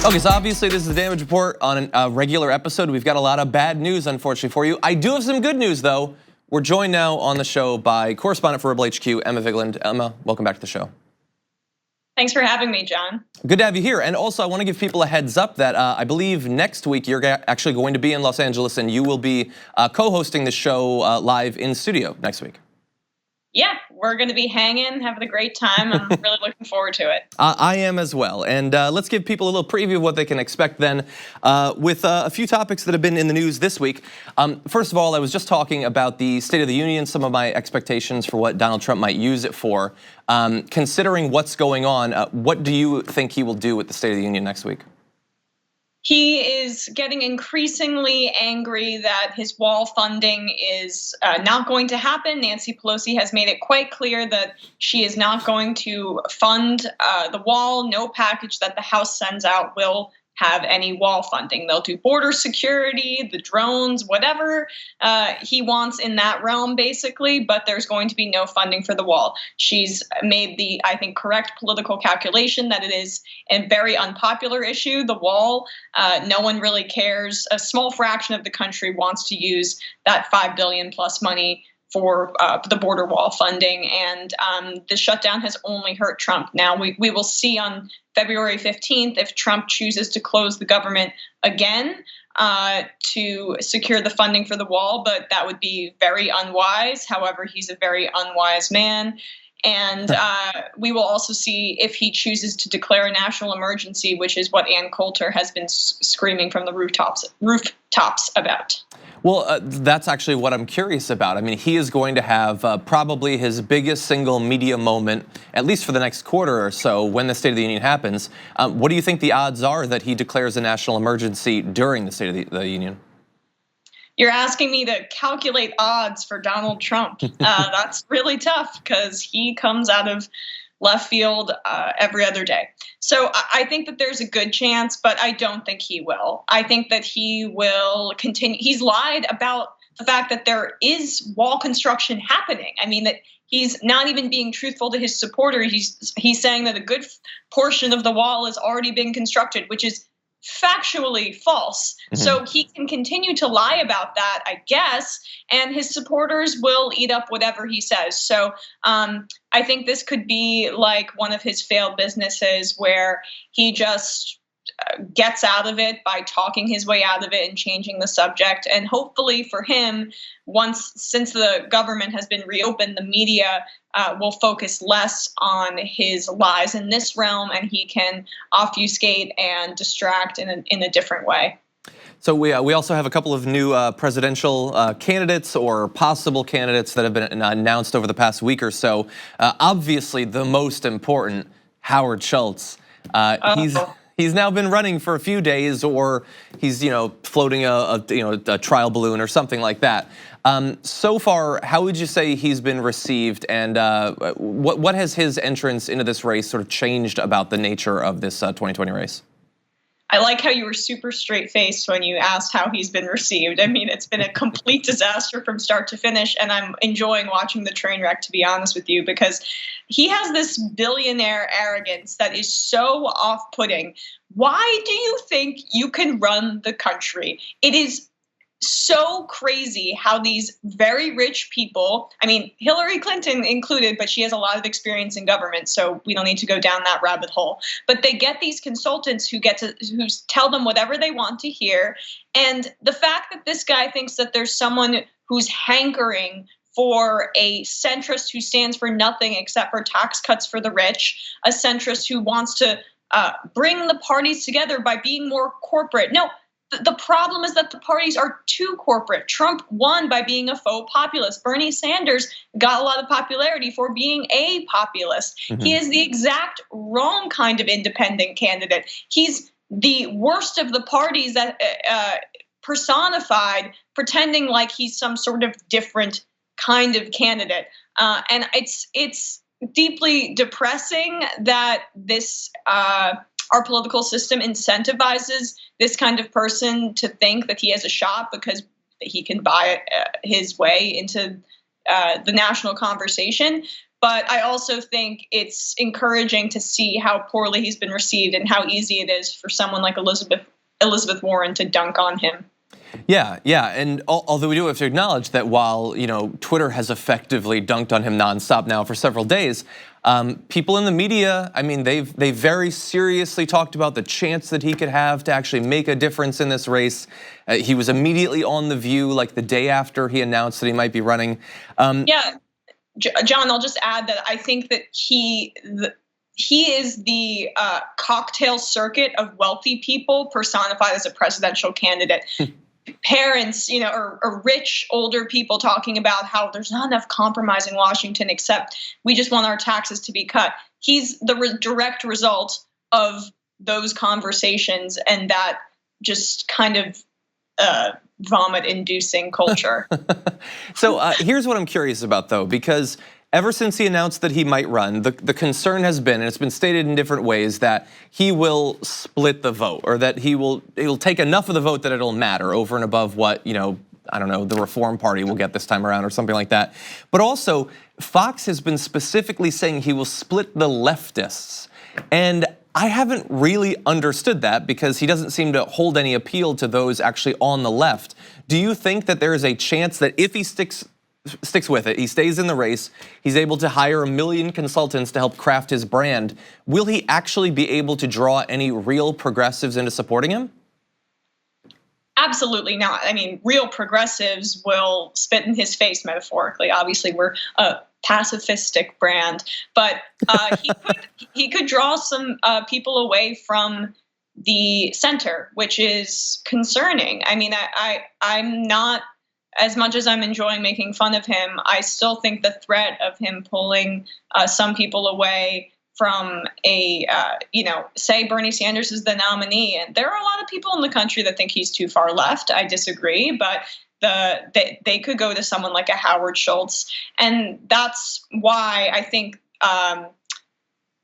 Okay, so obviously this is the Damage Report on a regular episode. We've got a lot of bad news, unfortunately, for you. I do have some good news, though. We're joined now on the show by correspondent for Rebel HQ, Emma Vigeland. Emma, welcome back to the show. Thanks for having me, John. Good to have you here. And also, I want to give people a heads up that I believe next week you're actually going to be in Los Angeles, and you will be co-hosting the show live in studio next week. Yeah, we're going to be hanging, having a great time. I'm really looking forward to it. I am as well. And let's give people a little preview of what they can expect then with a few topics that have been in the news this week. First of all, I was just talking about the State of the Union, some of my expectations for what Donald Trump might use it for. Considering what's going on, what do you think he will do with the State of the Union next week? He is getting increasingly angry that his wall funding is not going to happen. Nancy Pelosi has made it quite clear that she is not going to fund the wall. No package that the House sends out will have any wall funding. They'll do border security, the drones, whatever he wants in that realm, basically, but there's going to be no funding for the wall. She's made the, I think, correct political calculation that it is a very unpopular issue, the wall. No one really cares. A small fraction of the country wants to use that $5 billion plus money for the border wall funding, and the shutdown has only hurt Trump. Now we will see on February 15th if Trump chooses to close the government again to secure the funding for the wall, but that would be very unwise. However, he's a very unwise man. And we will also see if he chooses to declare a national emergency, which is what Ann Coulter has been screaming from the rooftops about. Well, that's actually what I'm curious about. I mean, he is going to have probably his biggest single media moment, at least for the next quarter or so, when the State of the Union happens. What do you think the odds are that he declares a national emergency during the State of the Union? You're asking me to calculate odds for Donald Trump. That's really tough because he comes out of left field every other day. So I think that there's a good chance, but I don't think he will. I think that he will continue. He's lied about the fact that there is wall construction happening. I mean, that he's not even being truthful to his supporters. He's saying that a good portion of the wall is already being constructed, which is factually false. So he can continue to lie about that, I guess, and his supporters will eat up whatever he says. So I think this could be like one of his failed businesses where he just gets out of it by talking his way out of it and changing the subject. And hopefully for him, since the government has been reopened, the media will focus less on his lies in this realm, and he can obfuscate and distract in a different way. So we also have a couple of new presidential candidates or possible candidates that have been announced over the past week or so. Obviously, the most important, Howard Schultz. He's now been running for a few days, or he's floating a trial balloon or something like that. So far, how would you say he's been received, and what has his entrance into this race sort of changed about the nature of this 2020 race? I like how you were super straight-faced when you asked how he's been received. I mean, it's been a complete disaster from start to finish, and I'm enjoying watching the train wreck, to be honest with you, because he has this billionaire arrogance that is so off-putting. Why do you think you can run the country? It is so crazy how these very rich people, I mean, Hillary Clinton included, but she has a lot of experience in government, so we don't need to go down that rabbit hole. But they get these consultants who tell them whatever they want to hear. And the fact that this guy thinks that there's someone who's hankering for a centrist who stands for nothing except for tax cuts for the rich, a centrist who wants to bring the parties together by being more corporate. No. The problem is that the parties are too corporate. Trump won by being a faux populist. Bernie Sanders got a lot of popularity for being a populist. He is the exact wrong kind of independent candidate. He's the worst of the parties that personified, pretending like he's some sort of different kind of candidate. And it's deeply depressing that this our political system incentivizes this kind of person to think that he has a shot because he can buy his way into the national conversation. But I also think it's encouraging to see how poorly he's been received and how easy it is for someone like Elizabeth Warren to dunk on him. Yeah, and although we do have to acknowledge that while Twitter has effectively dunked on him nonstop now for several days, people in the media, I mean, they very seriously talked about the chance that he could have to actually make a difference in this race. He was immediately on The View like the day after he announced that he might be running. Yeah, John, I'll just add that I think that he is the cocktail circuit of wealthy people personified as a presidential candidate. Parents, or rich older people talking about how there's not enough compromise in Washington except we just want our taxes to be cut. He's the direct result of those conversations and that just kind of vomit-inducing culture. So here's what I'm curious about, though, because ever since he announced that he might run, the concern has been, and it's been stated in different ways, that he will split the vote, or that he'll take enough of the vote that it'll matter over and above what, I don't know, the Reform Party will get this time around or something like that. But also, Fox has been specifically saying he will split the leftists. And I haven't really understood that because he doesn't seem to hold any appeal to those actually on the left. Do you think that there is a chance that if he sticks with it, he stays in the race, he's able to hire 1 million consultants to help craft his brand, will he actually be able to draw any real progressives into supporting him? Absolutely not. I mean, real progressives will spit in his face, metaphorically. Obviously, we're a pacifistic brand, but he could draw some people away from the center, which is concerning. I mean, I'm not, as much as I'm enjoying making fun of him, I still think the threat of him pulling some people away from say Bernie Sanders is the nominee, and there are a lot of people in the country that think he's too far left. I disagree, but they could go to someone like a Howard Schultz, and that's why I think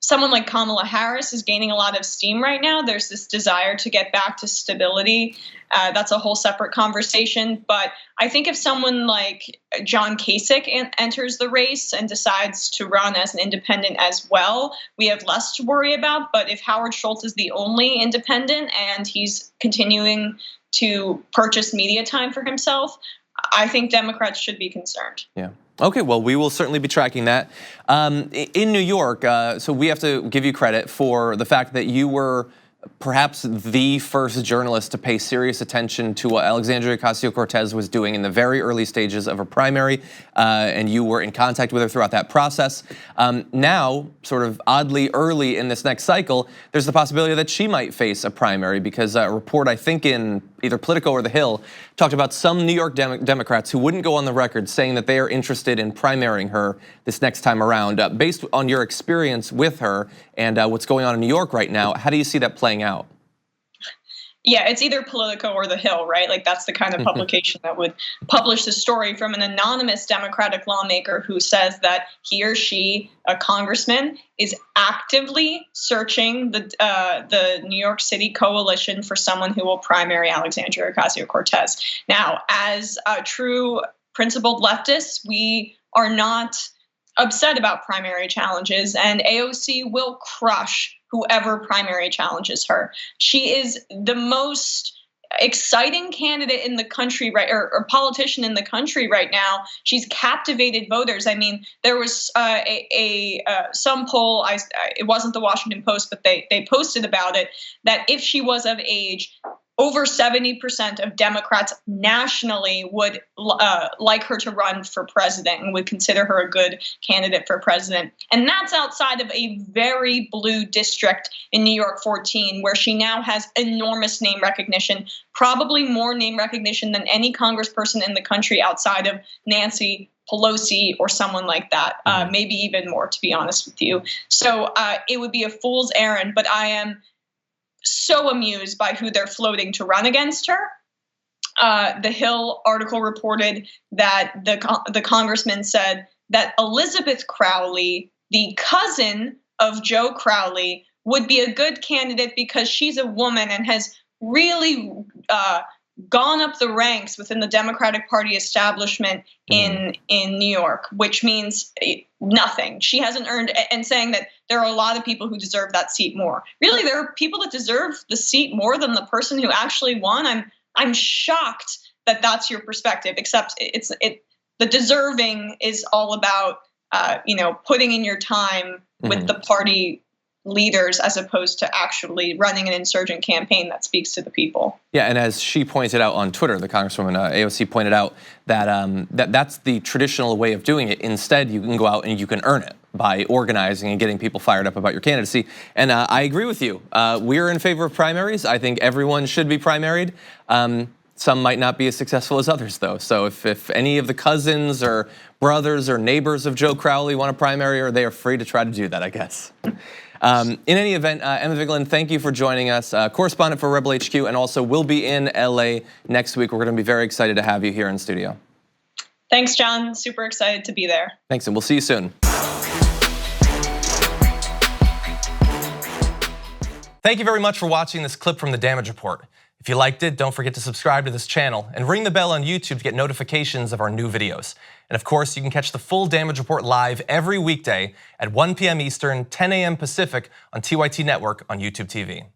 someone like Kamala Harris is gaining a lot of steam right now. There's this desire to get back to stability. That's a whole separate conversation. But I think if someone like John Kasich enters the race and decides to run as an independent as well, we have less to worry about. But if Howard Schultz is the only independent and he's continuing to purchase media time for himself, I think Democrats should be concerned. Yeah. Okay, well, we will certainly be tracking that. In New York, so we have to give you credit for the fact that you were perhaps the first journalist to pay serious attention to what Alexandria Ocasio-Cortez was doing in the very early stages of her primary, and you were in contact with her throughout that process. Now, sort of oddly early in this next cycle, there's the possibility that she might face a primary because a report, I think in either Politico or The Hill, talked about some New York Democrats who wouldn't go on the record saying that they are interested in primarying her this next time around. Based on your experience with her and what's going on in New York right now, how do you see that playing out? Yeah, it's either Politico or The Hill, right? Like that's the kind of publication that would publish the story from an anonymous Democratic lawmaker who says that he or she, a congressman, is actively searching the New York City coalition for someone who will primary Alexandria Ocasio-Cortez. Now, as true principled leftists, we are not upset about primary challenges, and AOC will crush whoever primary challenges her. She is the most exciting candidate in the country, right, or politician in the country right now. She's captivated voters. I mean, there was some poll. It wasn't the Washington Post, but they posted about it that if she was of age, over 70% of Democrats nationally would like her to run for president and would consider her a good candidate for president. And that's outside of a very blue district in New York 14, where she now has enormous name recognition, probably more name recognition than any congressperson in the country outside of Nancy Pelosi or someone like that, maybe even more, to be honest with you. So it would be a fool's errand, but I am so amused by who they're floating to run against her. The Hill article reported that the congressman said that Elizabeth Crowley, the cousin of Joe Crowley, would be a good candidate because she's a woman and has really gone up the ranks within the Democratic Party establishment in New York, which means nothing. She hasn't earned, and saying that there are a lot of people who deserve that seat more. Really, there are people that deserve the seat more than the person who actually won. I'm shocked that that's your perspective. Except the deserving is all about putting in your time with the party leaders as opposed to actually running an insurgent campaign that speaks to the people. Yeah, and as she pointed out on Twitter, the Congresswoman AOC pointed out that that's the traditional way of doing it. Instead, you can go out and you can earn it by organizing and getting people fired up about your candidacy. And I agree with you. We're in favor of primaries. I think everyone should be primaried. Some might not be as successful as others, though. So if any of the cousins or brothers or neighbors of Joe Crowley want a primary, or they are free to try to do that, I guess. In any event, Emma Vigeland, thank you for joining us, correspondent for Rebel HQ, and also will be in LA next week. We're going to be very excited to have you here in studio. Thanks, John. Super excited to be there. Thanks, and we'll see you soon. Thank you very much for watching this clip from The Damage Report. If you liked it, don't forget to subscribe to this channel and ring the bell on YouTube to get notifications of our new videos. And of course, you can catch the full Damage Report live every weekday at 1 p.m. Eastern, 10 a.m. Pacific on TYT Network on YouTube TV.